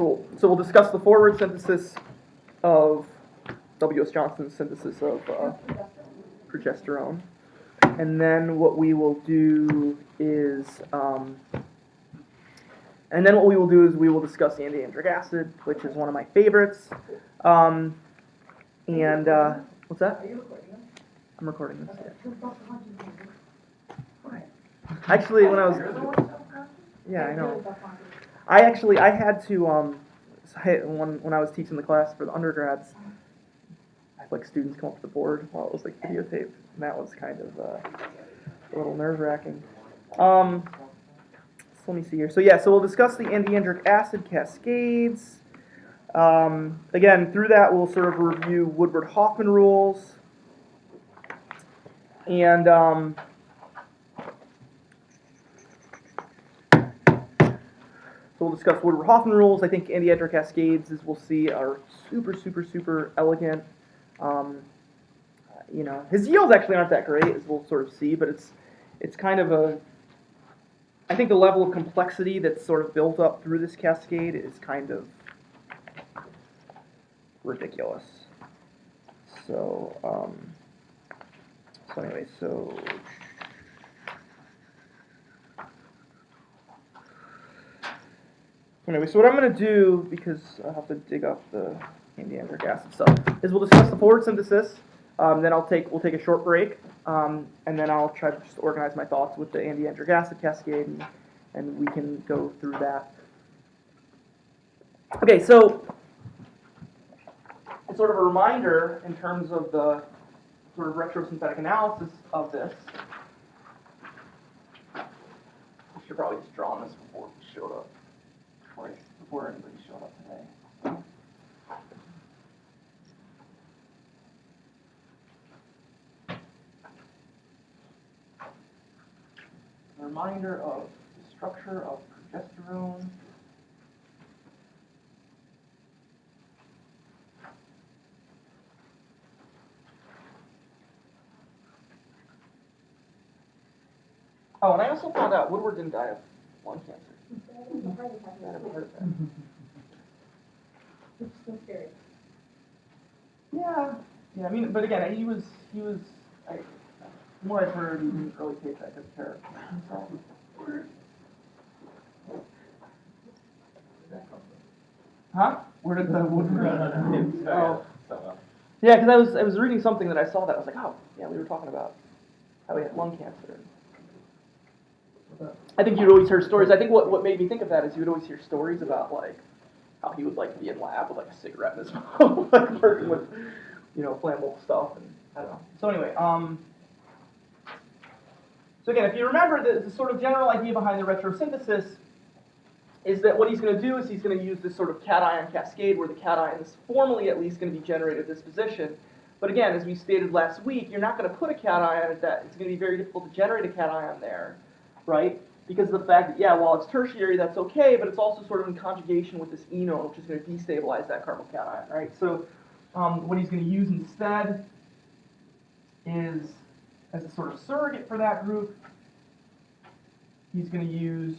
we'll discuss the forward synthesis of W.S. Johnson's synthesis of progesterone, and then what we will do is we will discuss antiandric acid, which is one of my favorites. What's that? Are you recording this? I'm recording this. Okay. Yeah. Actually, when I was I know. I had to when I was teaching the class for the undergrads, I had students come up to the board while it was videotaped, and that was kind of a little nerve-wracking. So let me see here. So we'll discuss the antiandric acid cascades. Again, through that we'll sort of review Woodward-Hoffman rules, and so we'll discuss Woodward-Hoffman rules. I think antiandric cascades, as we'll see, are super, super, super elegant. His yields actually aren't that great, as we'll sort of see, but it's kind of I think the level of complexity that's sort of built up through this cascade is kind of ridiculous. So anyway, so what I'm going to do, because I'll have to dig up the antiandric acid stuff, is we'll discuss the forward synthesis. Then we'll take a short break, and then I'll try to just organize my thoughts with the antiandric acid cascade, and we can go through that. Okay, so it's sort of a reminder in terms of the sort of retrosynthetic analysis of this. I should probably just draw on this before we showed up. Before anybody showed up today. A reminder of the structure of progesterone. Oh, and I also found out Woodward didn't die of lung cancer. I never heard of that. It's so scary. Yeah. I mean, but again, he was. From what I've heard, he didn't really take that good care of himself. Huh? Where did the Woodward? Oh. Yeah, because I was reading something that I saw that I was like, oh, yeah, we were talking about how he had lung cancer. I think you'd always hear stories. I think what made me think of that is you would always hear stories about how he would be in lab with a cigarette in his mouth, working with flammable stuff, and I don't know. So anyway, so again, if you remember the sort of general idea behind the retrosynthesis is that what he's going to do is he's going to use this sort of cation cascade where the cation is formally at least going to be generated at this position. But again, as we stated last week, you're not going to put a cation at that. It's going to be very difficult to generate a cation there, right? Because of the fact that, while it's tertiary, that's okay, but it's also sort of in conjugation with this enone, which is going to destabilize that carbocation, right? So what he's going to use instead is, as a sort of surrogate for that group, he's going to use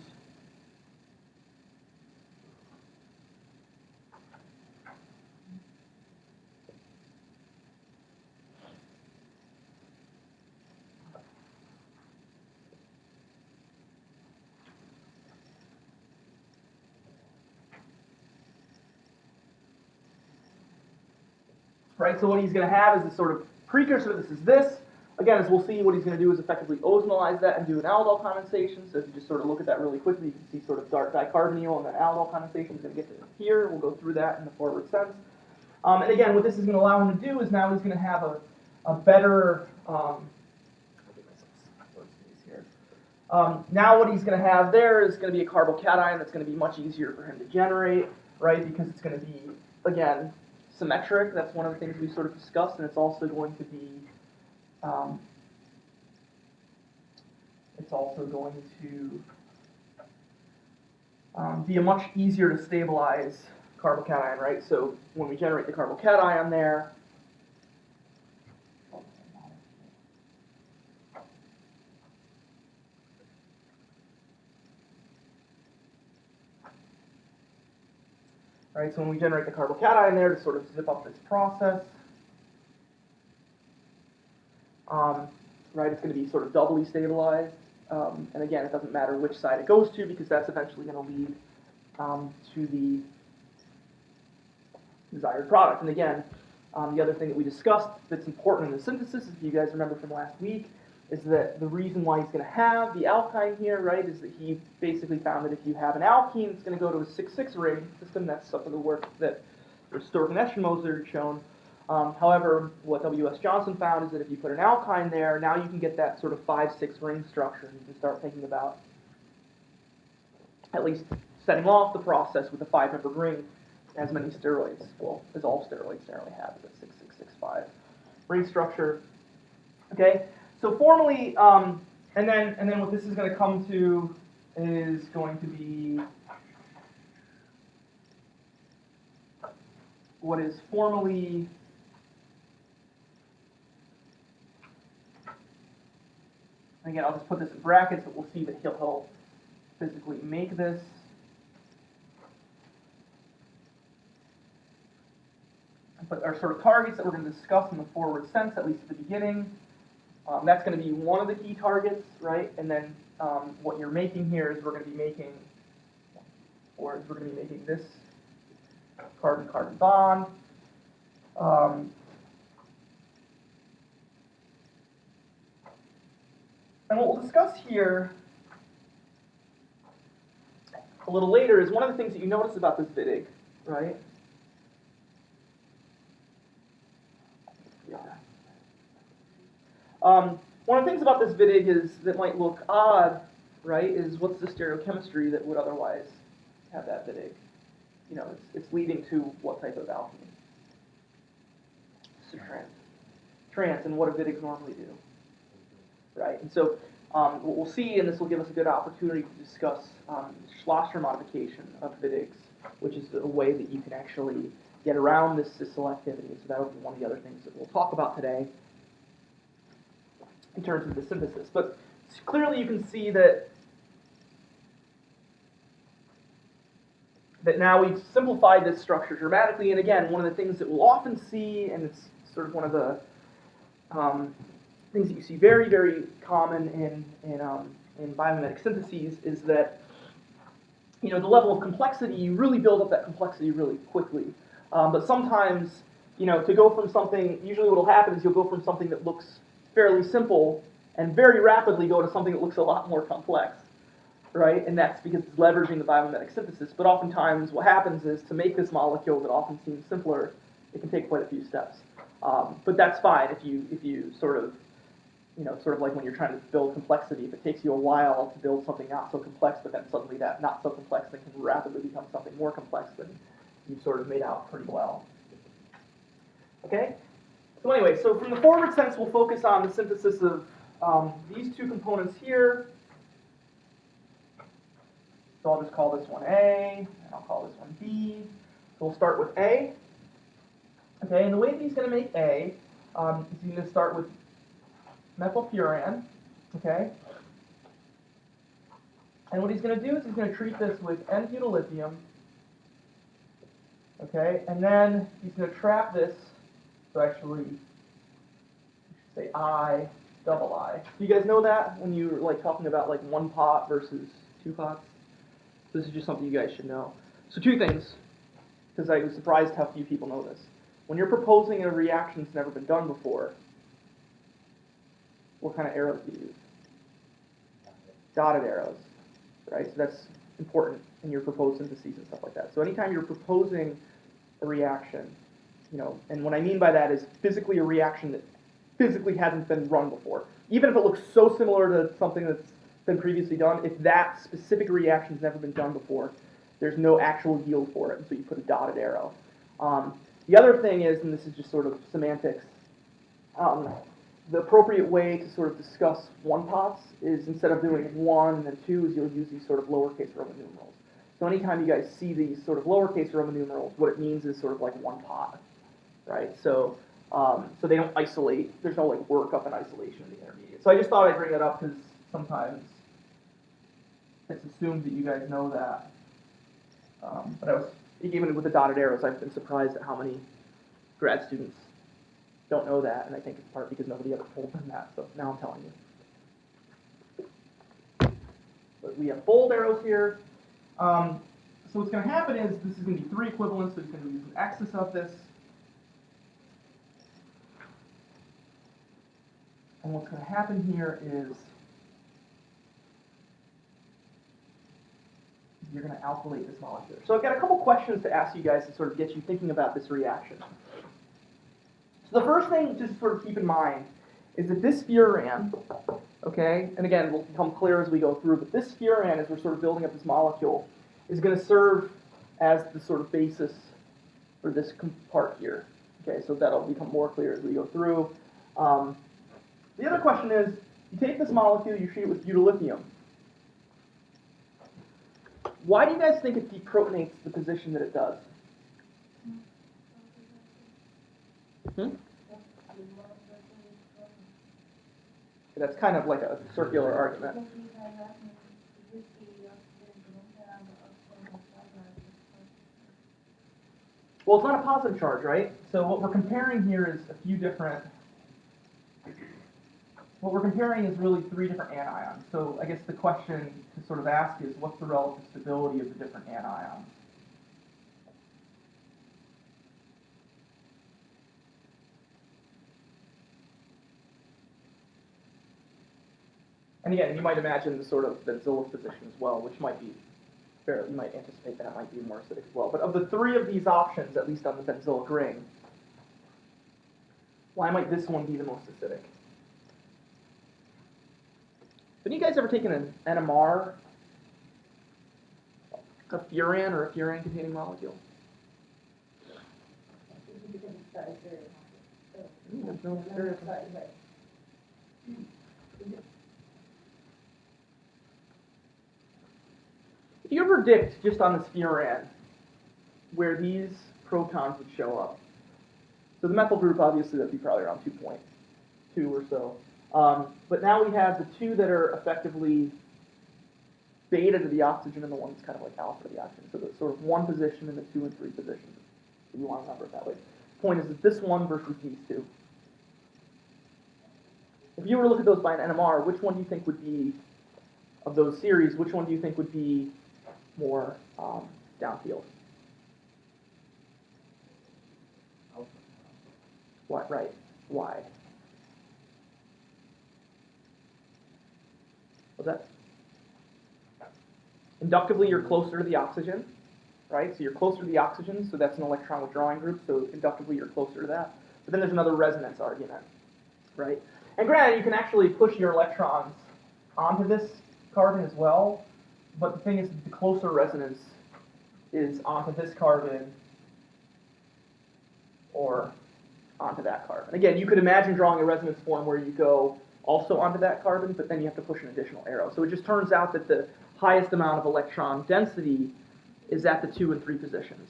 right, so what he's going to have is this sort of precursor. This is this. Again, as we'll see, what he's going to do is effectively ozonalize that and do an aldol condensation. So if you just sort of look at that really quickly, you can see sort of dark dicarbonyl and then aldol condensation is going to get to here. We'll go through that in the forward sense. And again, what this is going to allow him to do is now he's going to have a better. Now what he's going to have there is going to be a carbocation that's going to be much easier for him to generate, right? Because it's going to be, again, symmetric. That's one of the things we sort of discussed, and it's also going to be be a much easier to stabilize carbocation, right? So when we generate the carbocation there, right? So when we generate the carbocation there to sort of zip up this process, right, it's going to be sort of doubly stabilized. And again, it doesn't matter which side it goes to because that's eventually going to lead to the desired product. And again, the other thing that we discussed that's important in the synthesis, if you guys remember from last week, is that the reason why he's going to have the alkyne here, right, is that he basically found that if you have an alkene, it's going to go to a 6,6 ring system. That's some of the work that Stork and Eschenmoser had shown. However, what W.S. Johnson found is that if you put an alkyne there, now you can get that sort of 5,6 ring structure. And you can start thinking about at least setting off the process with a 5-member ring as many steroids, well, as all steroids generally have, is a 6,6,6,5 ring structure. Okay, so formally, and then what this is going to come to is going to be what is formally again, I'll just put this in brackets, but we'll see that he'll physically make this. But our sort of targets that we're going to discuss in the forward sense, at least at the beginning, that's going to be one of the key targets, right? And then what you're making here is we're going to be making, this carbon-carbon bond. And what we'll discuss here a little later is one of the things that you notice about this VIDIG, right? One of the things about this VIDIG is that might look odd, right, is what's the stereochemistry that would otherwise have that VIDIG? You know, it's leading to what type of alchemy? So trans, and what do VIDIGs normally do? Right, and so what we'll see, and this will give us a good opportunity to discuss Schlosser modification of VIDIGs, which is a way that you can actually get around this cis-selectivity. So that will be one of the other things that we'll talk about today in terms of the synthesis. But clearly you can see that now we've simplified this structure dramatically. And again, one of the things that we'll often see, and it's sort of one of the things that you see very, very common in biomimetic syntheses, is that the level of complexity, you really build up that complexity really quickly. But sometimes, to go from something, usually what will happen is you'll go from something that looks fairly simple and very rapidly go to something that looks a lot more complex, right? And that's because it's leveraging the biomimetic synthesis. But oftentimes what happens is to make this molecule that often seems simpler, it can take quite a few steps. But that's fine if you sort of like when you're trying to build complexity, if it takes you a while to build something not so complex, but then suddenly that not so complex thing can rapidly become something more complex, then you've sort of made out pretty well. Okay? So anyway, so from the forward sense, we'll focus on the synthesis of these two components here. So I'll just call this one A, and I'll call this one B. So we'll start with A. Okay, and the way that he's going to make A is he's going to start with methylfuran, okay? And what he's going to do is he's going to treat this with N-butyllithium, okay? And then he's going to trap this, so actually, say I, double I. Do you guys know that when you're like talking about like one pot versus two pots? This is just something you guys should know. So two things, because I was surprised how few people know this. When you're proposing a reaction that's never been done before, what kind of arrows do you use? Dotted arrows, right? So that's important in your proposed syntheses and stuff like that. So anytime you're proposing a reaction, and what I mean by that is physically a reaction that physically hasn't been run before. Even if it looks so similar to something that's been previously done, if that specific reaction's never been done before, there's no actual yield for it, and so you put a dotted arrow. The other thing is, and this is just sort of semantics, the appropriate way to sort of discuss one-pots is instead of doing one and then two, is you'll use these sort of lowercase Roman numerals. So anytime you guys see these sort of lowercase Roman numerals, what it means is sort of like one pot, right? So so they don't isolate. There's no like workup and isolation in the intermediate. So I just thought I'd bring that up because sometimes it's assumed that you guys know that. But I was even with the dotted arrows, I've been surprised at how many grad students don't know that, and I think it's part because nobody ever told them that, so now I'm telling you. But we have bold arrows here. So what's going to happen is this is going to be 3 equivalents, so it's going to use an excess of this. And what's going to happen here is you're going to alkylate this molecule. So I've got a couple questions to ask you guys to sort of get you thinking about this reaction. So the first thing to sort of keep in mind is that this furan, okay, and again, it will become clear as we go through, but this furan, as we're sort of building up this molecule, is going to serve as the sort of basis for this part here. Okay, so that'll become more clear as we go through. The other question is, you take this molecule, you treat it with butyllithium. Why do you guys think it deprotonates the position that it does? That's kind of like a circular argument. Well, it's not a positive charge, right? So what we're comparing here is a few different... What we're comparing is really 3 different anions. So I guess the question to sort of ask is, what's the relative stability of the different anions? And again, you might imagine the sort of benzoic position as well, which might be fair. You might anticipate that might be more acidic as well. But of the 3 of these options, at least on the benzoic ring, why might this one be the most acidic? Have you guys ever taken an NMR, a furan or a furan-containing molecule? If you ever predict just on this furan where these protons would show up, so the methyl group, obviously, that'd be probably around 2.2 or so. But now we have the 2 that are effectively beta to the oxygen and the one that's kind of like alpha to the oxygen. So the sort of 1 position and the 2 and 3 positions, if you want to remember it that way. The point is that this one versus these 2. If you were to look at those by an NMR, which one do you think would be, of those series, which one do you think would be more downfield? What? Right. Why? What's that? Inductively, you're closer to the oxygen, right? So you're closer to the oxygen, so that's an electron withdrawing group, so inductively you're closer to that. But then there's another resonance argument, right? And granted, you can actually push your electrons onto this carbon as well, but the thing is the closer resonance is onto this carbon or onto that carbon. Again, you could imagine drawing a resonance form where you go also onto that carbon, but then you have to push an additional arrow. So it just turns out that the highest amount of electron density is at the 2 and 3 positions.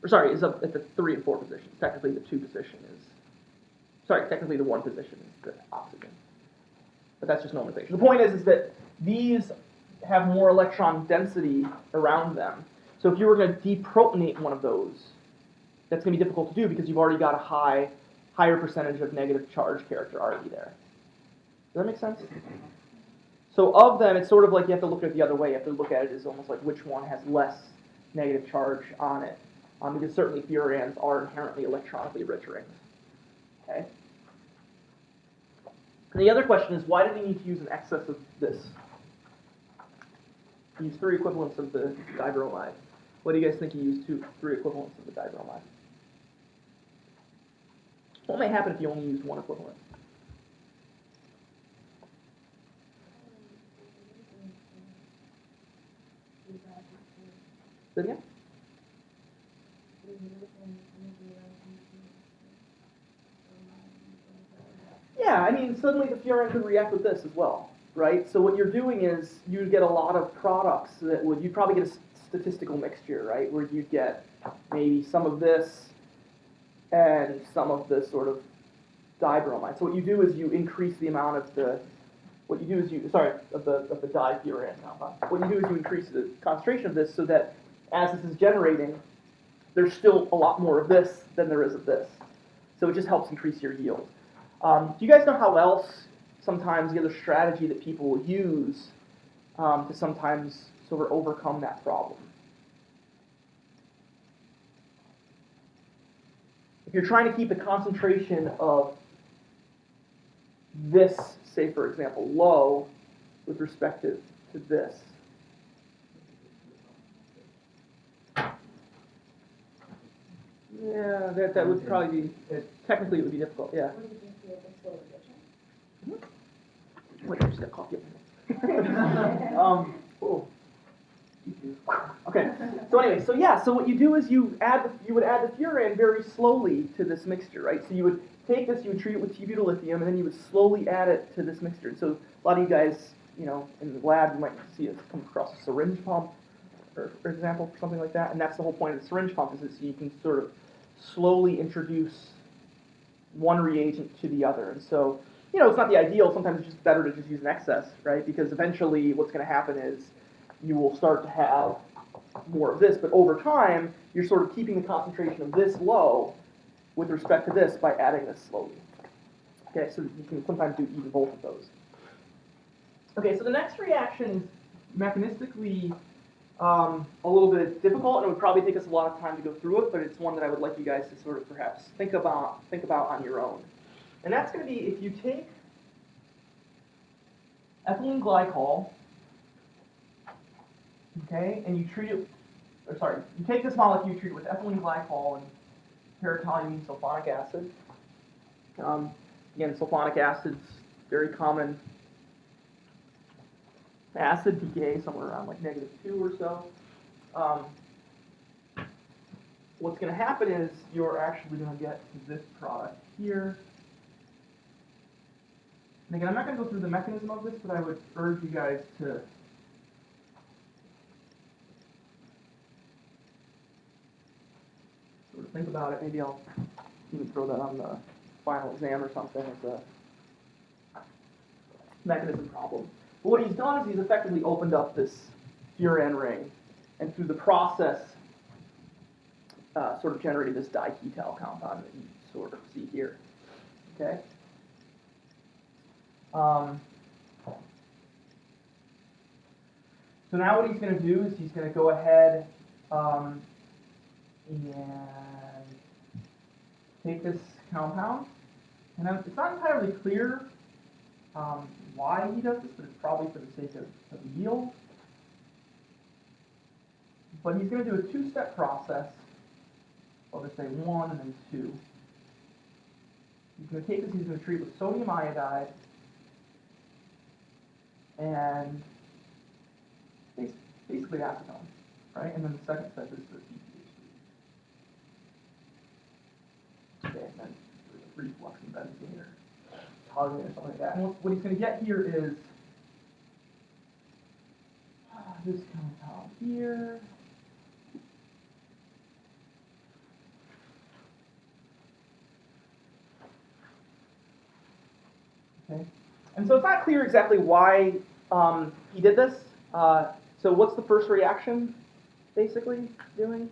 Or sorry, is up at the 3 and 4 positions. Technically the 2 position is, sorry, technically the 1 position is the oxygen. But that's just normalization. The point is that these have more electron density around them. So if you were going to deprotonate one of those, that's going to be difficult to do because you've already got a higher percentage of negative charge character already there. Does that make sense? So of them, it's sort of like you have to look at it the other way. You have to look at it as almost like which one has less negative charge on it. Because certainly furans are inherently electronically rich rings. Okay? And the other question is, why did he need to use an excess of this? He used 3 equivalents of the dibromide. What do you guys think he used 3 equivalents of the dibromide? What may happen if you only used 1 equivalent? Say it again? Yeah, I mean, suddenly the furan could react with this as well, right? So what you're doing is you get a lot of products that would, you'd probably get a statistical mixture, right? Where you'd get maybe some of this and some of this sort of dibromide. So what you do is you increase the amount of the, what you do is you, sorry, of the difuran compound. What you do is you increase the concentration of this so that as this is generating, there's still a lot more of this than there is of this. So it just helps increase your yield. Do you guys know how else sometimes the other strategy that people will use to sometimes sort of overcome that problem? If you're trying to keep the concentration of this, say for example, low with respect to this. Yeah, that would probably be, technically it would be difficult, yeah. Wait, I just got coffee. Oh. Okay, so anyway, so yeah, so what you do is you would add the furan very slowly to this mixture, right? So you would take this, you would treat it with t-butyllithium, and then you would slowly add it to this mixture. And so a lot of you guys, you know, in the lab, you might see it come across a syringe pump, for example, or something like that. And that's the whole point of the syringe pump, is that so you can sort of slowly introduce one reagent to the other. And so, you know, it's not the ideal. Sometimes it's just better to just use an excess, right? Because eventually what's going to happen is you will start to have more of this, but over time, you're sort of keeping the concentration of this low with respect to this by adding this slowly. Okay, so you can sometimes do even both of those. Okay, so the next reaction is mechanistically a little bit difficult, and it would probably take us a lot of time to go through it, but it's one that I would like you guys to sort of perhaps think about on your own. And that's going to be if you take ethylene glycol, okay, and you treat it, or sorry, you take this molecule, you treat it with ethylene glycol and paratoluene sulfonic acid. Again, sulfonic acid's very common acid, pKa somewhere around like -2 or so. What's going to happen is you're actually going to get this product here. And again, I'm not going to go through the mechanism of this, but I would urge you guys to sort of think about it. Maybe I'll even throw that on the final exam or something as a mechanism problem. But what he's done is he's effectively opened up this furan ring, and through the process, sort of generated this diketal compound that you sort of see here. Okay. So now what he's going to do is he's going to go ahead and take this compound, and it's not entirely clear why he does this, but it's probably for the sake of yield. But he's going to do a two-step process. I'll just say 1 and then 2. He's going to take this, he's going to treat it with sodium iodide, and basically acetone, right? And then the second step is the CPH3. Okay, and then reflux and benzene or toluene or something like that. And what he's going to get here is this compound here. Okay. And so it's not clear exactly why he did this. So what's the first reaction basically doing?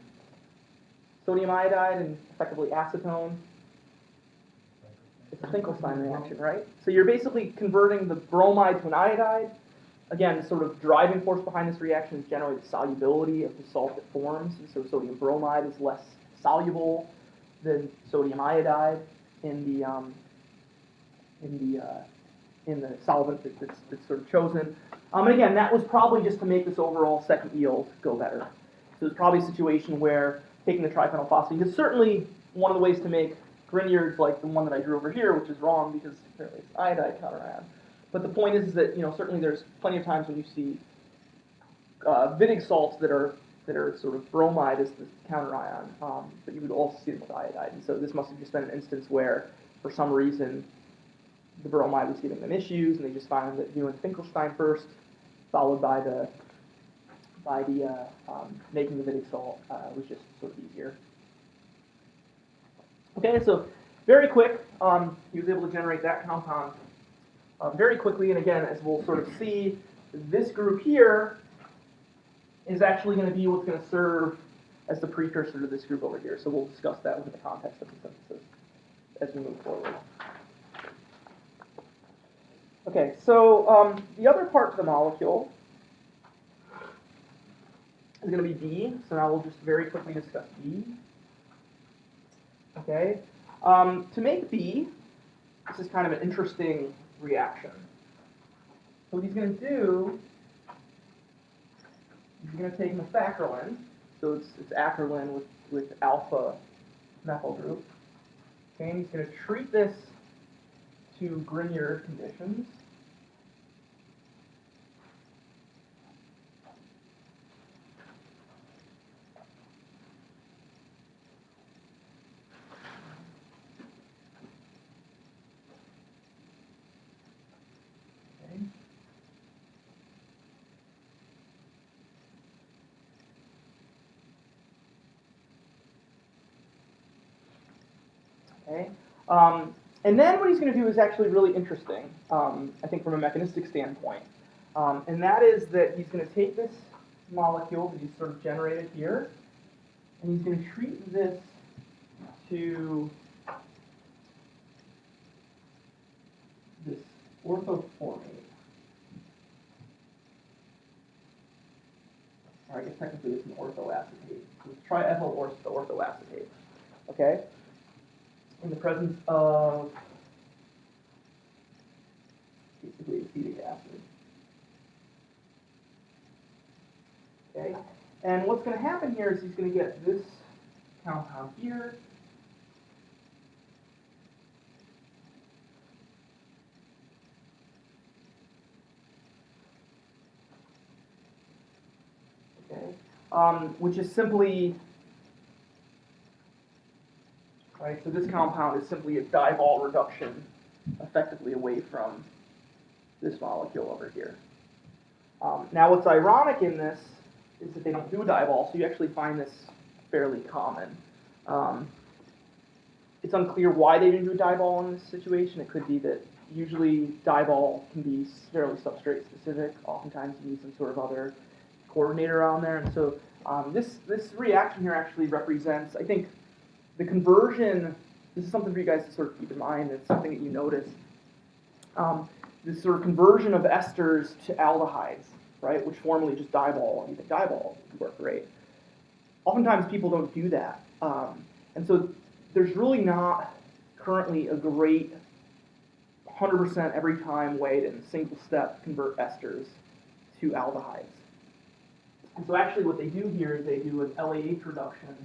Sodium iodide and effectively acetone. It's a Finkelstein reaction, right? So you're basically converting the bromide to an iodide. Again, the sort of driving force behind this reaction is generally the solubility of the salt that forms. And so sodium bromide is less soluble than sodium iodide in the solvent that's sort of chosen. And again, that was probably just to make this overall second yield go better. So it's probably a situation where taking the triphenylphosphine is certainly one of the ways to make Grignards like the one that I drew over here, which is wrong because apparently it's iodide counterion. But the point is that, you know, certainly there's plenty of times when you see Wittig salts that are sort of bromide as the counterion, but you would also see them with iodide. And so this must have just been an instance where, for some reason, the bromide was giving them issues, and they just found that doing Finkelstein first, followed by making the Wittig salt was just sort of easier. Okay, so very quick, he was able to generate that compound very quickly, and again, as we'll sort of see, this group here is actually going to be what's going to serve as the precursor to this group over here. So we'll discuss that within the context of the synthesis as we move forward. Okay, so the other part of the molecule is going to be B. So now we'll just very quickly discuss B. Okay, to make B, this is kind of an interesting reaction. So what he's going to do, he's going to take methacrylin, so it's acrylin with alpha methyl group. Okay, and he's going to treat this to Grignard conditions. Okay. And then what he's going to do is actually really interesting, I think from a mechanistic standpoint. And that is that he's going to take this molecule that he's sort of generated here, and he's going to treat this to this orthoformate. Or I guess technically it's an orthoacetate. So it's triethyl orthoacetate. Okay? In the presence of basically acetic acid. Okay, and what's going to happen here is he's going to get this compound here. Okay, which is simply right, so this compound is simply a dibol reduction effectively away from this molecule over here. Now what's ironic in this is that they don't do dibol, so you actually find this fairly common. It's unclear why they didn't do dibol in this situation. It could be that usually dibol can be fairly substrate specific. Oftentimes you need some sort of other coordinator around there. And so this reaction here actually represents, I think, the conversion. This is something for you guys to sort of keep in mind. It's something that you notice. This sort of conversion of esters to aldehydes, right, which formerly just dibol, and you think dibol would work great. Oftentimes people don't do that. And so there's really not currently a great 100% every time way to in a single step convert esters to aldehydes. And so actually what they do here is they do an LAH reduction,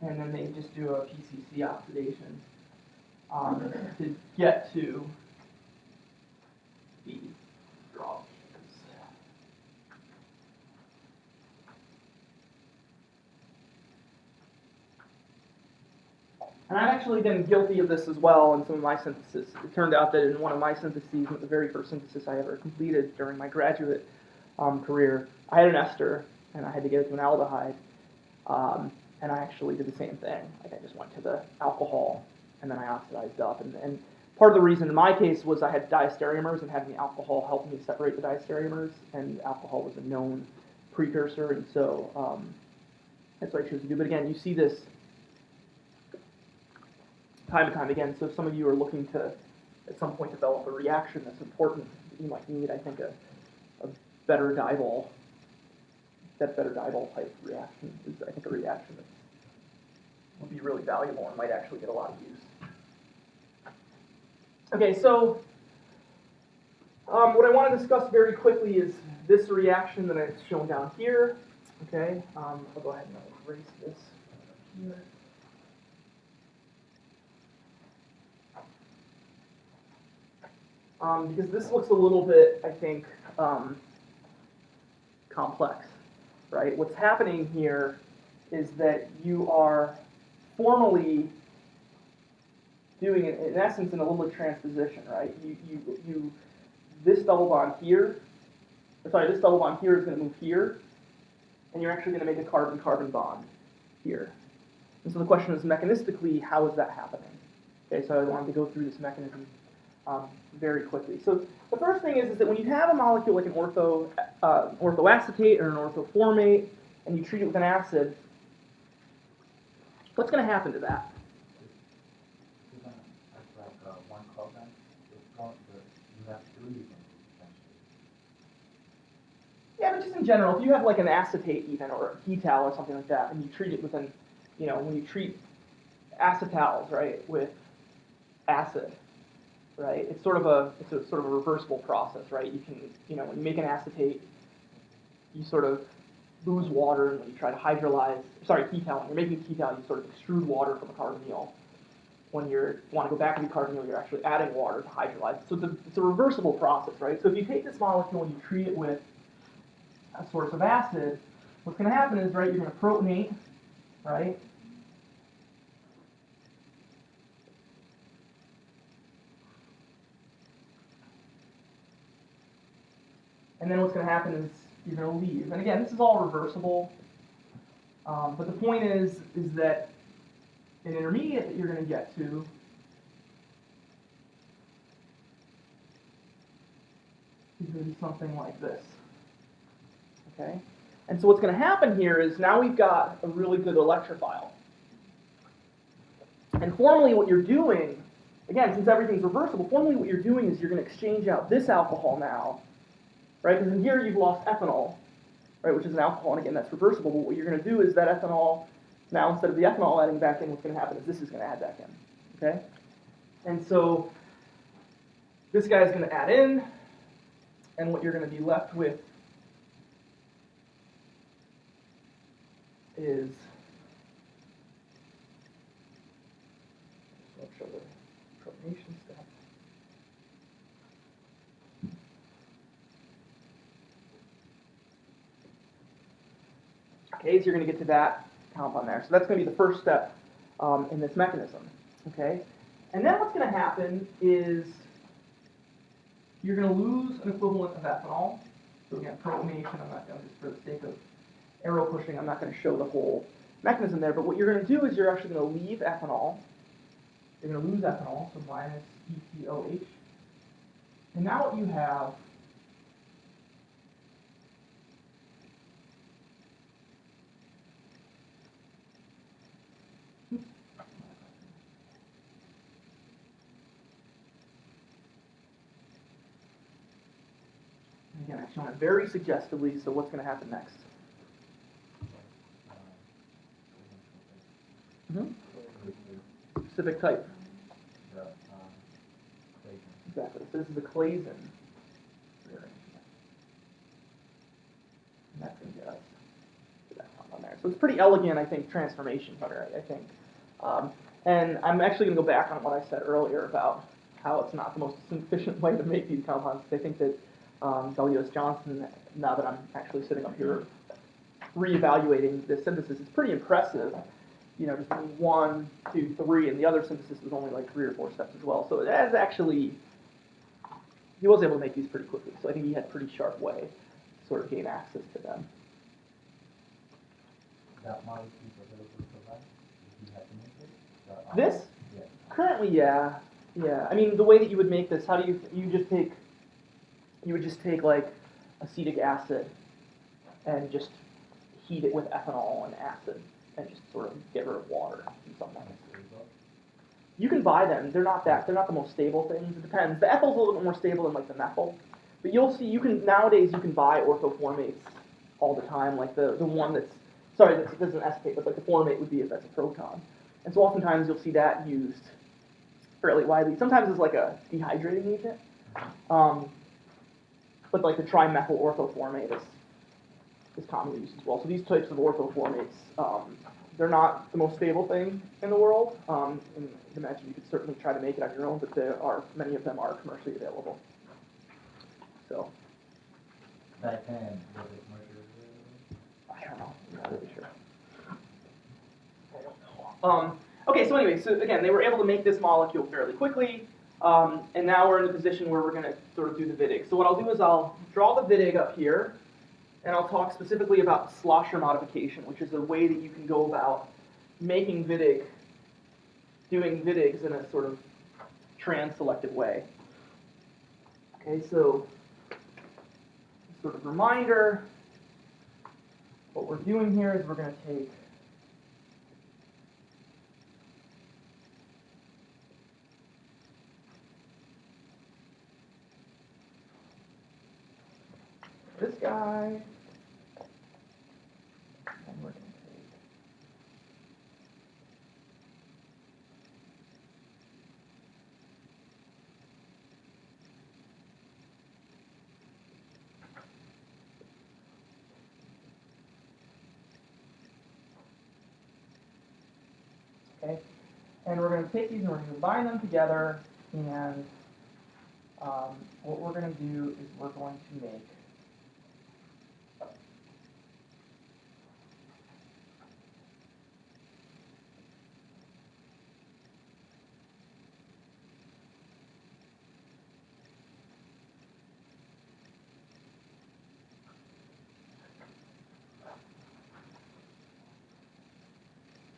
and then they just do a PCC oxidation to get to the draw. And I've actually been guilty of this as well in some of my synthesis. It turned out that in one of my syntheses, the very first synthesis I ever completed during my graduate career, I had an ester, and I had to get it to an aldehyde. And I actually did the same thing. Like I just went to the alcohol, and then I oxidized up. And part of the reason in my case was I had diastereomers, and having the alcohol helped me separate the diastereomers, and alcohol was a known precursor, and so that's what I chose to do. But again, you see this time and time again. So if some of you are looking to, at some point, develop a reaction that's important, you might need, I think, a better dibol. That better dibol type reaction is, I think, a reaction that would be really valuable and might actually get a lot of use. Okay, so what I want to discuss very quickly is this reaction that I've shown down here. Okay, I'll go ahead and erase this here. Because this looks a little bit, I think, complex, right? What's happening here is that you are formally doing, in essence, an allelic transposition, right? This double bond here, this double bond here is going to move here, and you're actually going to make a carbon-carbon bond here. And so the question is, mechanistically, how is that happening? Okay, so I wanted to go through this mechanism very quickly. So the first thing is that when you have a molecule like an orthoacetate or an orthoformate, and you treat it with an acid, what's going to happen to that? Yeah, but just in general, if you have like an acetate even, or a ketal or something like that, and you treat it with an, when you treat acetals, right, with acid, right, it's sort of a reversible process, right? You can, when you make an acetate, you sort of lose water, and when you try to ketal, when you're making a ketal, you sort of extrude water from a carbonyl. When you want to go back to the carbonyl, you're actually adding water to hydrolyze it. So it's a reversible process, right? So if you take this molecule and you treat it with a source of acid, what's going to happen is, right, you're going to protonate, right? And then what's going to happen is you're going to leave. And again, this is all reversible. But the point is that an intermediate that you're going to get to is going to be something like this. Okay? And so what's going to happen here is now we've got a really good electrophile. And formally what you're doing, again, since everything's reversible, formally what you're doing is you're going to exchange out this alcohol now, right? Because in here you've lost ethanol, right, which is an alcohol, and again, that's reversible. But what you're going to do is that ethanol, now instead of the ethanol adding back in, what's going to happen is this is going to add back in, okay? And so this guy's going to add in, and what you're going to be left with is, I'll show the protonation step. Okay, so you're going to get to that compound there. So that's going to be the first step in this mechanism. Okay, and then what's going to happen is you're going to lose an equivalent of ethanol. So again, protonation, I'm not going to, just for the sake of arrow pushing, I'm not going to show the whole mechanism there, but what you're going to do is you're actually going to leave ethanol. You're going to lose ethanol, so minus ETOH. And now what you have again, I've shown it very suggestively, so what's going to happen next? Specific type. Exactly. So this is a Claisen rearrangement. And that's going to get us to that compound there. So it's pretty elegant, I think, transformation here, I think. And I'm actually going to go back on what I said earlier about how it's not the most efficient way to make these compounds. I think that W.S. Johnson, now that I'm actually sitting up here reevaluating this synthesis, is pretty impressive. Just 1, 2, 3, and the other synthesis was only like 3 or 4 steps as well. So it has actually, he was able to make these pretty quickly. So I think he had a pretty sharp way to sort of gain access to them. That molecule available to life? Did you have to make it? This? Yeah. Currently, yeah. Yeah. I mean, the way that you would make this, how do you would just take like acetic acid and just heat it with ethanol and acid and just sort of get rid of water in some way. You can buy them. They're not the most stable things. It depends. The ethyl's a little bit more stable than like the methyl. But you'll see nowadays you can buy orthoformates all the time, like the one that's this is an acetate, but like the formate would be if that's a proton. And so oftentimes you'll see that used fairly widely. Sometimes it's like a dehydrating agent. But like the trimethyl orthoformate is commonly used as well. So these types of orthoformates, they're not the most stable thing in the world. And I imagine you could certainly try to make it on your own, but many of them are commercially available. So. Back then, was it commercially available? I don't know. I'm not really sure. I don't know. Okay, so anyway, so again, they were able to make this molecule fairly quickly. And now we're in a position where we're going to sort of do the Wittig. So what I'll do is I'll draw the Wittig up here, and I'll talk specifically about Schlosser modification, which is a way that you can go about making Wittig, doing Wittigs in a sort of trans-selective way. Okay, so sort of reminder, what we're doing here is we're going to take this guy, and we're going to take okay, and we're going to take these and we're going to combine them together, and what we're going to do is we're going to make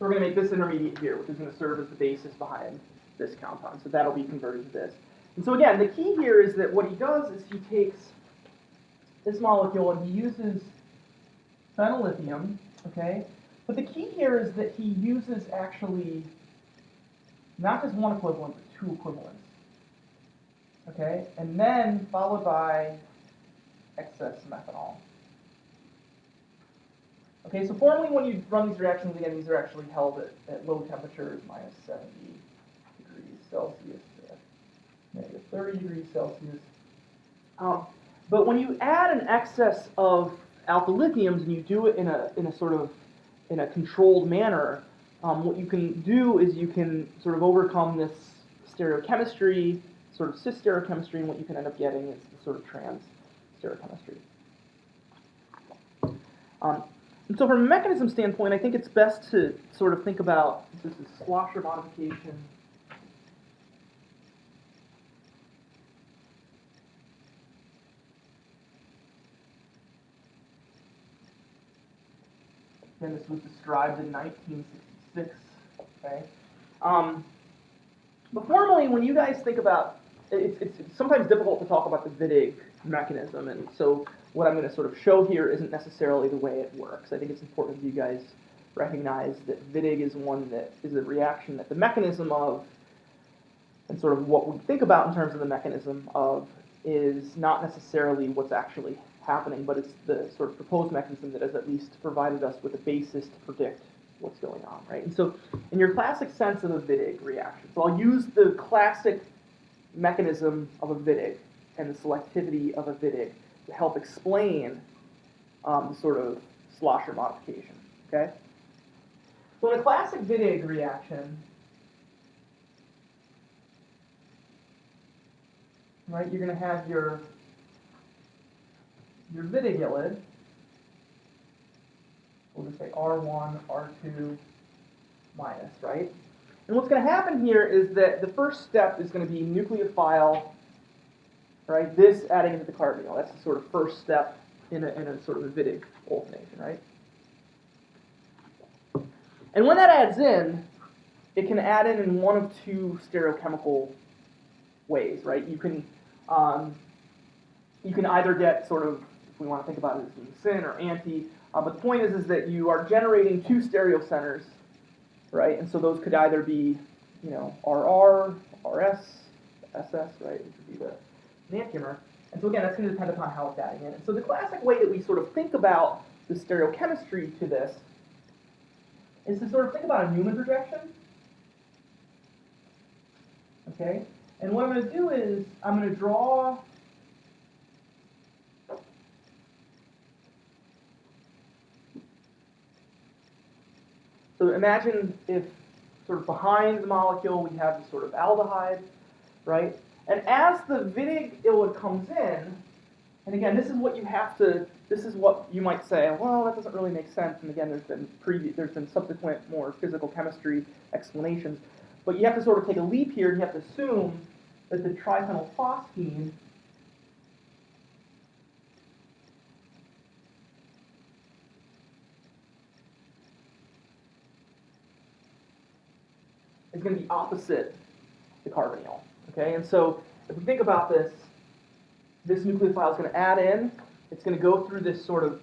So we're going to make this intermediate here, which is going to serve as the basis behind this compound. So that'll be converted to this. And so again, the key here is that what he does is he takes this molecule and he uses phenolithium, okay? But the key here is that he uses actually not just one equivalent, but two equivalents, okay? And then followed by excess methanol. Okay, so formally when you run these reactions, again, these are actually held at low temperatures, minus 70 degrees Celsius, negative 30 degrees Celsius. But when you add an excess of alpha lithiums and you do it in a controlled manner, what you can do is you can sort of overcome this stereochemistry, sort of cis stereochemistry, and what you can end up getting is the sort of trans stereochemistry. And so from a mechanism standpoint, I think it's best to sort of think about this is Schlosser modification. And this was described in 1966. Okay. But formally, when you guys think about, it's sometimes difficult to talk about the Wittig mechanism, and so what I'm going to sort of show here isn't necessarily the way it works. I think it's important that you guys recognize that Wittig is one that is a reaction that the mechanism of, and sort of what we think about in terms of the mechanism of, is not necessarily what's actually happening, but it's the sort of proposed mechanism that has at least provided us with a basis to predict what's going on, right? And so in your classic sense of a Wittig reaction, so I'll use the classic mechanism of a Wittig and the selectivity of a Wittig to help explain the sort of Schlosser modification, okay? So in a classic Wittig reaction, right, you're going to have your Wittigulid. We'll just say R1, R2 minus, right? And what's going to happen here is that the first step is going to be nucleophile, right? This adding into the carbonyl. That's the sort of first step in a sort of a Wittig alternation, right? And when that adds in, it can add in one of two stereochemical ways, right? You can either get sort of, if we want to think about it as being syn or anti, but the point is that you are generating two stereocenters, right? And so those could either be, you know, RR, RS, SS, right? Which would be the enantiomer. And so again, that's going to depend upon how it's adding in. And so the classic way that we sort of think about the stereochemistry to this is to sort of think about a Newman projection. Okay? And what I'm going to do is I'm going to draw so imagine if sort of behind the molecule we have this sort of aldehyde, right? And as the Wittig-ylid comes in, and again, this is what you have to, this is what you might say, well, that doesn't really make sense. And again, there's been subsequent more physical chemistry explanations. But you have to sort of take a leap here, and you have to assume that the triphenylphosphine is going to be opposite the carbonyl. Okay, and so if we think about this, this nucleophile is going to add in. It's going to go through this sort of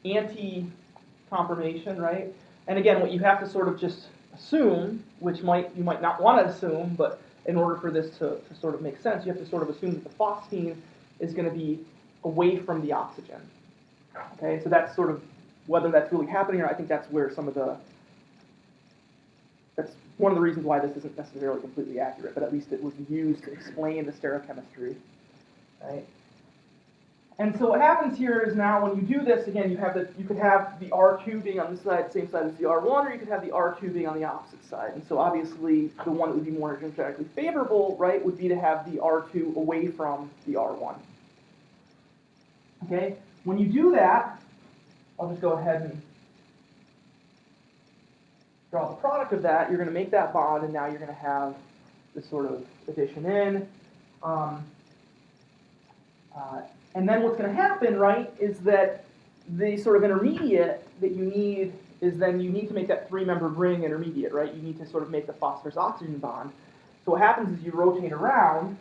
anti-conformation, right? And again, what you have to sort of just assume, which you might not want to assume, but in order for this to sort of make sense, you have to sort of assume that the phosphine is going to be away from the oxygen. Okay, so that's sort of whether that's really happening, or I think that's where that's one of the reasons why this isn't necessarily completely accurate, but at least it was used to explain the stereochemistry, right? And so what happens here is now when you do this, again, you could have the R2 being on this side, same side as the R1, or you could have the R2 being on the opposite side. And so obviously the one that would be more energetically favorable, right, would be to have the R2 away from the R1. Okay, when you do that, I'll just go ahead and draw the product of that. You're going to make that bond, and now you're going to have this sort of addition in. And then what's going to happen, right, is that the sort of intermediate that you need is then you need to make that three-membered ring intermediate, right? You need to sort of make the phosphorus-oxygen bond. So what happens is you rotate around.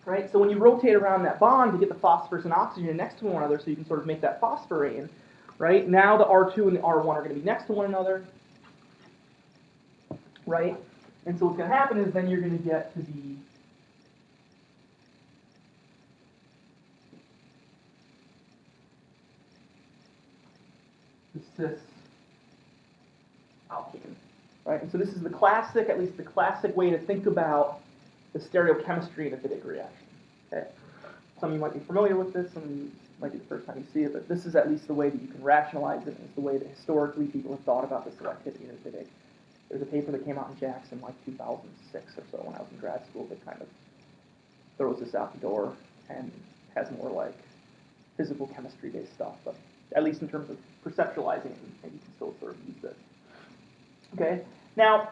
Right? So when you rotate around that bond to get the phosphorus and oxygen next to one another so you can sort of make that phosphorane, right? Now the R2 and the R1 are going to be next to one another, right? And so what's going to happen is then you're going to get to the cis alkene, right? And so this is the classic, at least the classic way to think about the stereochemistry in a Wittig reaction. Okay? Some of you might be familiar with this, some of you might be the first time you see it, but this is at least the way that you can rationalize it, and it's the way that historically people have thought about the selectivity in a Wittig. There's a paper that came out in Jackson like 2006 or so when I was in grad school that kind of throws this out the door and has more like physical chemistry-based stuff, but at least in terms of conceptualizing it, you can still sort of use this. Okay? Now,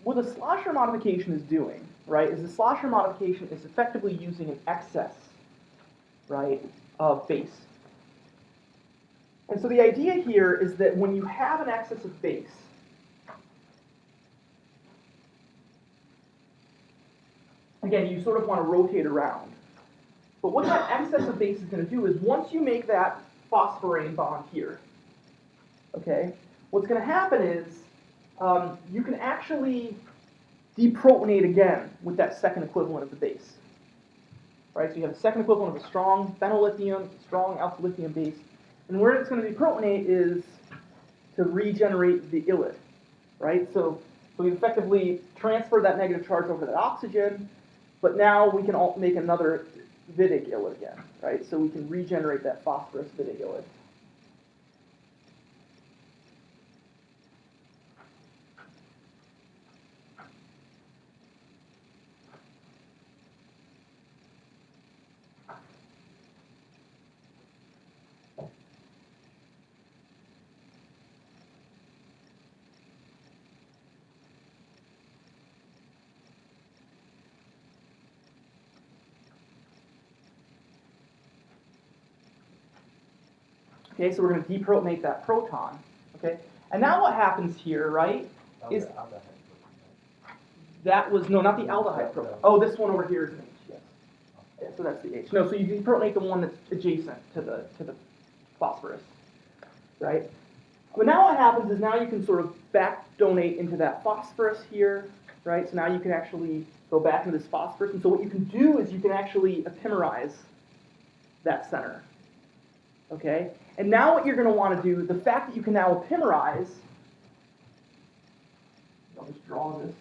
what the Schlosser modification is doing, right, is the Schlosser modification is effectively using an excess, right, of base. And so the idea here is that when you have an excess of base, again, you sort of want to rotate around. But what that excess of base is going to do is once you make that phosphorane bond here, okay, what's going to happen is you can actually deprotonate again with that second equivalent of the base. Right, so you have a second equivalent of a strong phenolithium, a strong alpha lithium base, and where it's going to deprotonate is to regenerate the ylide. Right, so we effectively transfer that negative charge over to that oxygen, but now we can make another Wittig ylide again. Right, so we can regenerate that phosphorus Wittig ylide. Okay, so we're going to deprotonate that proton. Okay, and now what happens here, right, is that was, no, not the aldehyde proton. Oh, this one over here is an H, yes. Yeah, so that's the H. No, so you deprotonate the one that's adjacent to the phosphorus, right? But now what happens is now you can sort of back donate into that phosphorus here, right? So now you can actually go back into this phosphorus. And so what you can do is you can actually epimerize that center, okay? And now what you're going to want to do, the fact that you can now epimerize, I'll just draw this.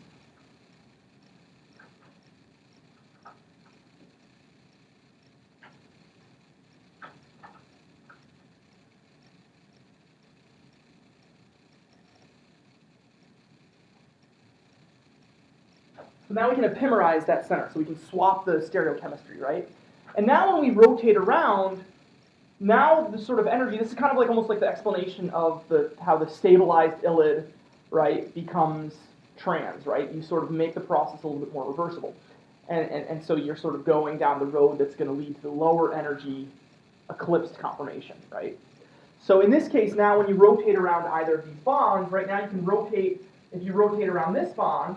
So now we can epimerize that center, so we can swap the stereochemistry, right? And now when we rotate around, now the sort of energy, this is kind of like almost like the explanation of how the stabilized ylide right, becomes trans, right? You sort of make the process a little bit more reversible. And so you're sort of going down the road that's going to lead to the lower energy eclipsed conformation, right? So in this case, now when you rotate around either of these bonds, right now you can rotate, if you rotate around this bond,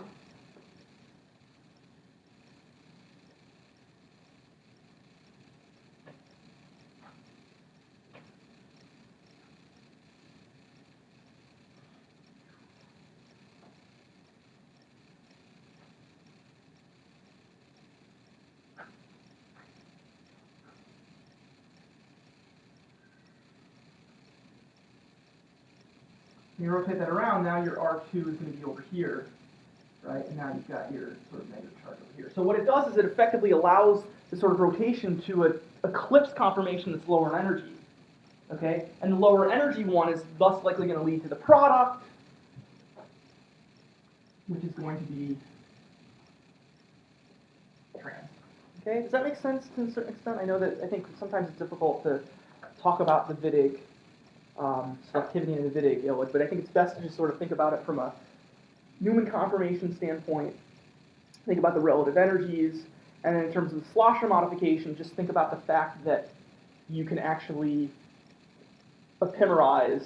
you rotate that around, now your R2 is going to be over here, right? And now you've got your sort of negative charge over here. So what it does is it effectively allows the sort of rotation to an eclipse conformation that's lower in energy, okay? And the lower energy one is thus likely going to lead to the product, which is going to be trans. Okay, does that make sense to a certain extent? I know that I think sometimes it's difficult to talk about the Wittig selectivity in the Wittig ilicate, but I think it's best to just sort of think about it from a Newman conformation standpoint, think about the relative energies, and then in terms of the Schlosser modification, just think about the fact that you can actually epimerize,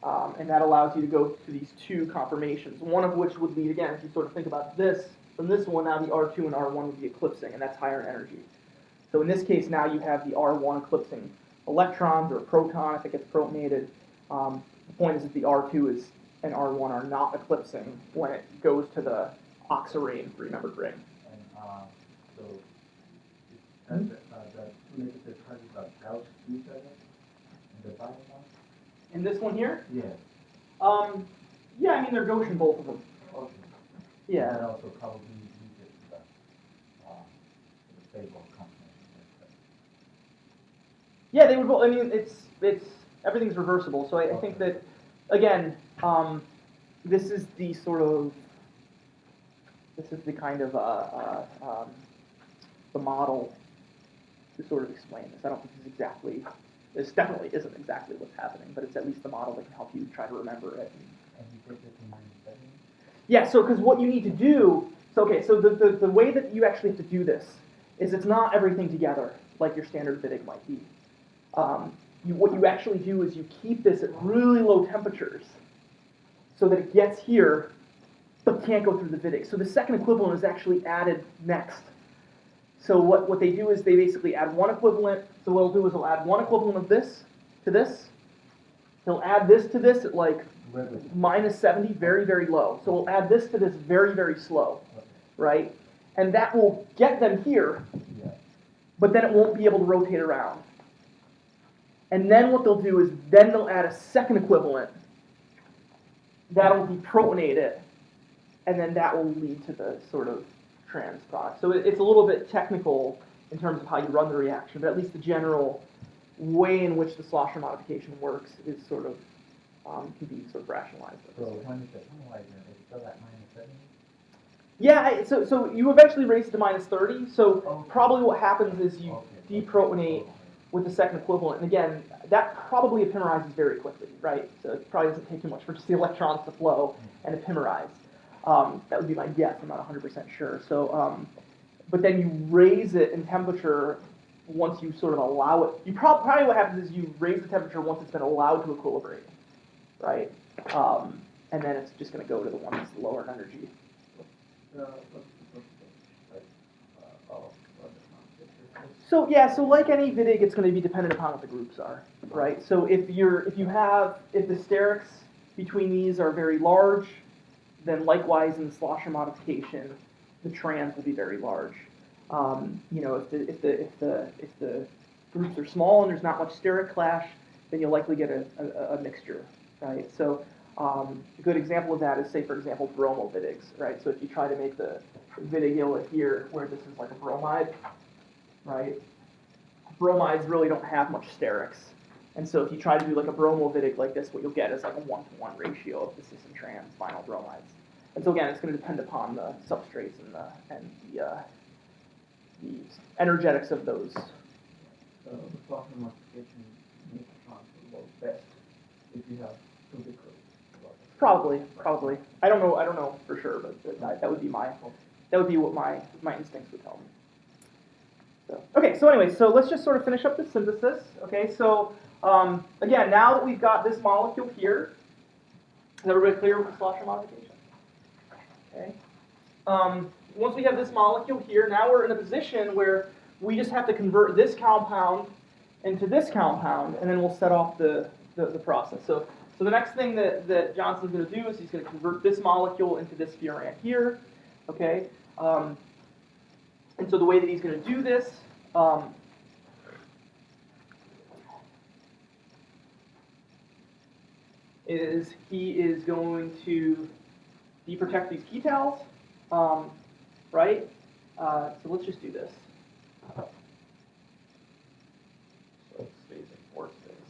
and that allows you to go to these two conformations, one of which would lead, again, if you sort of think about this, from this one, now the R2 and R1 would be eclipsing, and that's higher in energy. So in this case, now you have the R1 eclipsing electrons or a proton if it gets protonated. The point is that the R2 and R1 are not eclipsing when it goes to the oxirane three-membered ring. And so the negative charges are out to each other in the bottom one? In this one here? Yeah. Yeah, I mean, they're Gaussian, both of them. Okay. Yeah. That also probably leads to the stable confirmation. Yeah, they would both. I mean, it's everything's reversible. So I think that, again, this is the sort of kind of the model to sort of explain this. I don't think this definitely isn't exactly what's happening, but it's at least the model that can help you try to remember it. And you take it to -7? Yeah, so because what you need to do, so the way that you actually have to do this is it's not everything together like your standard Wittig might be. What you actually do is you keep this at really low temperatures so that it gets here but can't go through the Wittig. So the second equivalent is actually added next. So what they do is they basically add one equivalent. So what they'll do is they'll add one equivalent of this to this. They'll add this to this at like -70, very, very low. So we'll add this to this very, very slow, right? And that will get them here, but then it won't be able to rotate around. And then what they'll do is then they'll add a second equivalent. That'll deprotonate it, and then that will lead to the sort of trans product. So it's a little bit technical in terms of how you run the reaction, but at least the general way in which the Schlosser modification works is sort of can be sort of rationalized. So when it's atomizer, it's still at -70? Yeah, so you eventually raise it to -30. So probably what happens is you deprotonate with the second equivalent, and again, that probably epimerizes very quickly, right? So it probably doesn't take too much for just the electrons to flow and epimerize. That would be my guess. I'm not 100% sure. So, but then you raise it in temperature once you sort of allow it. You probably what happens is you raise the temperature once it's been allowed to equilibrate, right? And then it's just going to go to the one that's lower in energy. So yeah, so like any Wittig, it's going to be dependent upon what the groups are, right? So if the sterics between these are very large, then likewise in the Schlosser modification, the trans will be very large. If the groups are small and there's not much steric clash, then you'll likely get a mixture, right? So a good example of that is, say, for example, bromo-Wittigs, right? So if you try to make the Wittig ilicate here, where this is like a bromide, right? Bromides really don't have much sterics. And so if you try to do like a bromo-Wittig like this, what you'll get is like a 1-to-1 ratio of the cis and trans vinyl bromides. And so again, it's going to depend upon the substrates and the energetics of those. The Schlosser modification makes the transfer work best if you have two big groups. Probably. I don't know for sure, but that would be what my instincts would tell me. So, okay, so anyway, so let's just sort of finish up the synthesis. Okay, so again, now that we've got this molecule here, is everybody clear with the Schlosser modification? Okay. Once we have this molecule here, now we're in a position where we just have to convert this compound into this compound, and then we'll set off the process. So the next thing that Johnson's going to do is he's going to convert this molecule into this furans here. Okay. And so the way that he's going to do this is he is going to deprotect these ketals, right? So let's just do this. So space and pore space.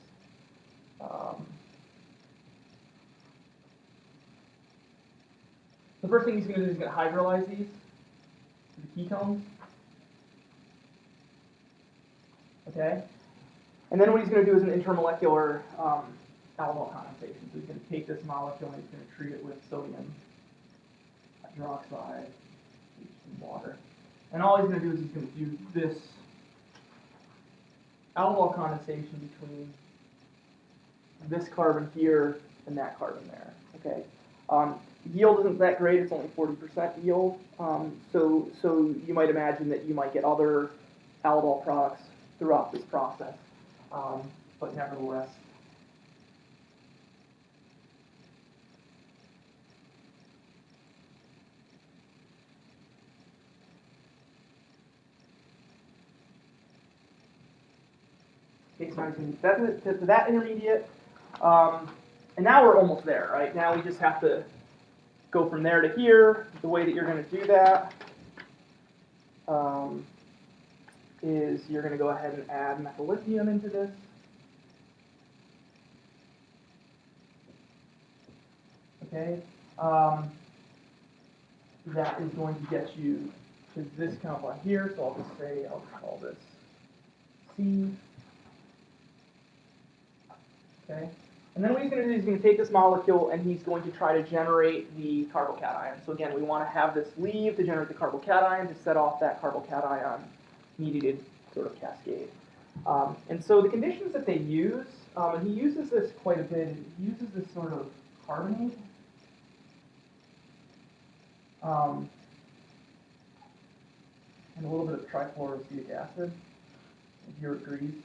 The first thing he's going to do is he's going to hydrolyze these to the ketones. Okay? And then what he's going to do is an intermolecular aldol condensation. So he's going to take this molecule and he's going to treat it with sodium hydroxide and water. And all he's going to do is he's going to do this aldol condensation between this carbon here and that carbon there. Okay? Yield isn't that great, it's only 40% yield. So you might imagine that you might get other aldol products throughout this process. But nevertheless, okay, so I'm going to that intermediate. And now we're almost there, right? Now we just have to go from there to here. The way that you're going to do that is you're going to go ahead and add methyl lithium into this. Okay. That is going to get you to this compound here. So I'll just say, I'll call this C. Okay. And then what he's going to do is he's going to take this molecule and he's going to try to generate the carbocation. So again, we want to have this leave to generate the carbocation to set off that carbocation mediated sort of cascade. And so the conditions that they use, and he uses this quite a bit, he uses this sort of carbonate. And a little bit of trifluoroacetic acid, if you agrees.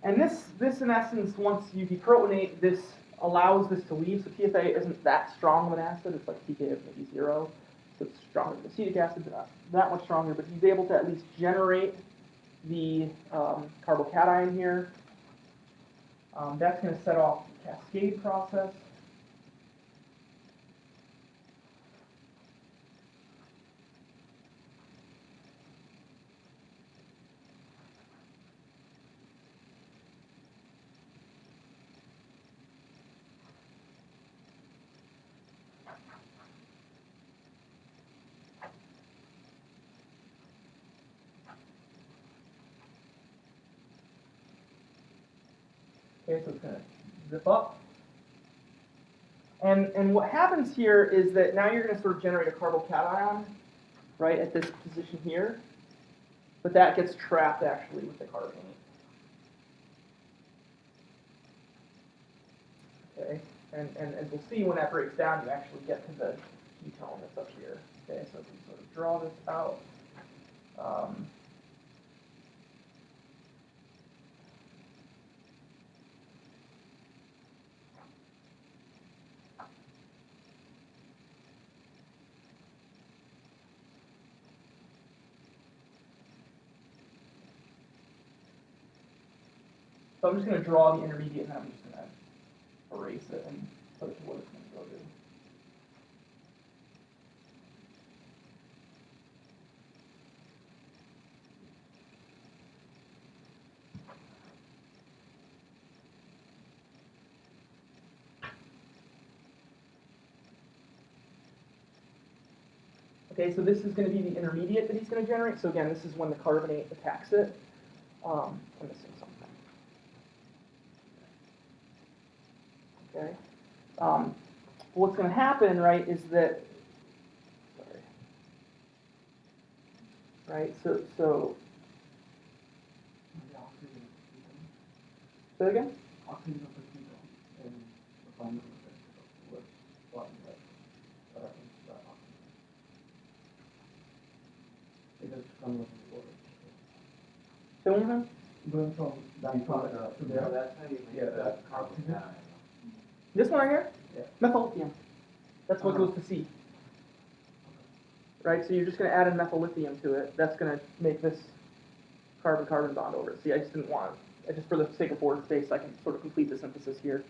And this in essence, once you deprotonate, this allows this to leave. So TFA isn't that strong of an acid. It's like pK of maybe 0. So it's stronger than acetic acid, but not that much stronger. But he's able to at least generate the carbocation here. That's going to set off the cascade process. Okay, so it's going to zip up. And what happens here is that now you're going to sort of generate a carbocation, right, at this position here. But that gets trapped actually with the carbonate. Okay, and as we'll see, when that breaks down, you actually get to the ketone that's up here. Okay, so if we sort of draw this out. So I'm just going to draw the intermediate, and I'm just going to erase it and put it to what it's going to go to. Okay, so this is going to be the intermediate that he's going to generate. So again, this is when the carbonate attacks it. I'm missing something. Okay. what's going to happen, right, is that, right, so say that again? Say one more time? Going from that product to there. That's how you make the carbon cation. This one right here? Yeah. Methyllithium. That's what goes to C. Right, so you're just going to add in methyllithium to it. That's going to make this carbon-carbon bond over it. See, I just didn't want to, just for the sake of board space, I can sort of complete the synthesis here.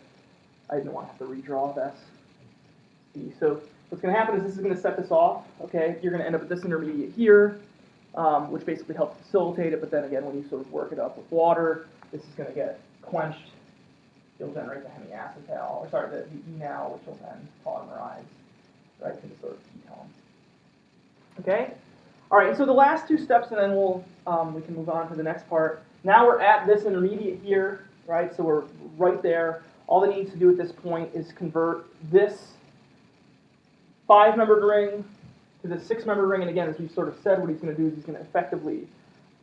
I didn't want to have to redraw this. See, so what's going to happen is this is going to set this off, okay? You're going to end up with this intermediate here, which basically helps facilitate it, but then again, when you sort of work it up with water, this is going to get quenched. You'll generate the hemiacetal, or sorry, the enal, which will then polymerize, right, to the sort of ketone. Okay? All right, so the last two steps, and then we can move on to the next part. Now we're at this intermediate here, right? So we're right there. All that needs to do at this point is convert this 5-membered ring to this 6-membered ring. And again, as we've sort of said, what he's going to do is he's going to effectively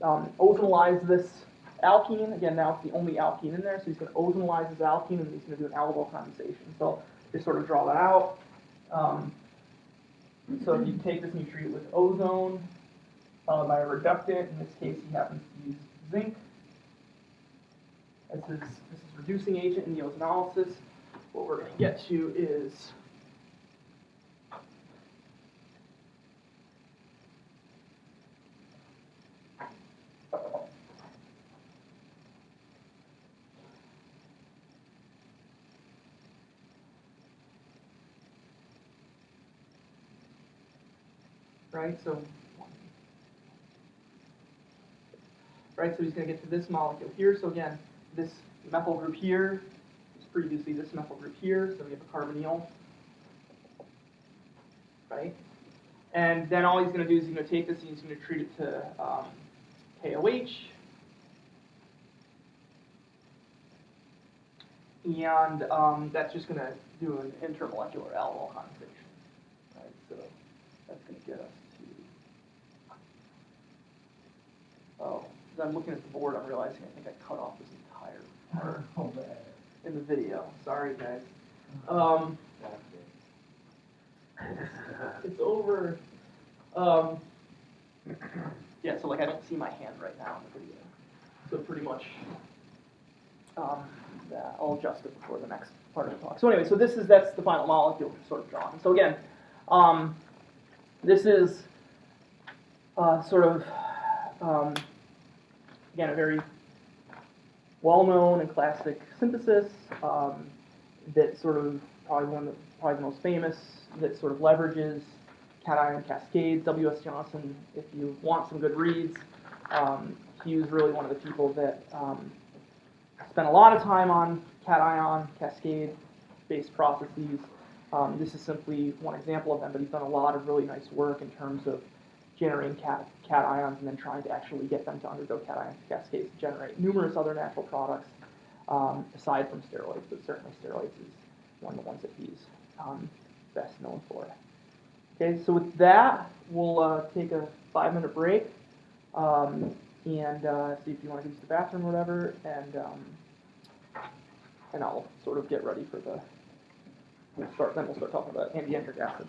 ozonalize this alkene. Again, now it's the only alkene in there, so he's going to ozonalize this alkene, and he's going to do an aldol condensation. So just sort of draw that out. So if you take this and you treat it with ozone, followed by a reductant, in this case he happens to use zinc. This is reducing agent in the ozonolysis. What we're going to get to is so he's going to get to this molecule here. So again, this methyl group here is previously this methyl group here, so we have a carbonyl, right? And then all he's going to do is he's going to take this and he's going to treat it to KOH, and that's just going to do an intermolecular aldol condensation, right? So that's going to get us to, as I'm looking at the board, I'm realizing I think I cut off this entire part in the video. Sorry, guys. It's over. Yeah, so like I don't see my hand right now in the video. So pretty much, I'll adjust it before the next part of the talk. So anyway, so that's the final molecule sort of drawn. So again, this is sort of again a very well-known and classic synthesis that sort of probably the most famous, that sort of leverages cation cascades. W.S. Johnson, if you want some good reads, he was really one of the people that spent a lot of time on cation cascade-based processes. This is simply one example of them, but he's done a lot of really nice work in terms of generating cations and then trying to actually get them to undergo cation cascades to generate numerous other natural products aside from steroids, but certainly steroids is one of the ones that he's best known for. Okay, so with that, we'll take a 5-minute break and see if you want to use the bathroom or whatever, and I'll sort of get ready for we'll start talking about antiandric acid.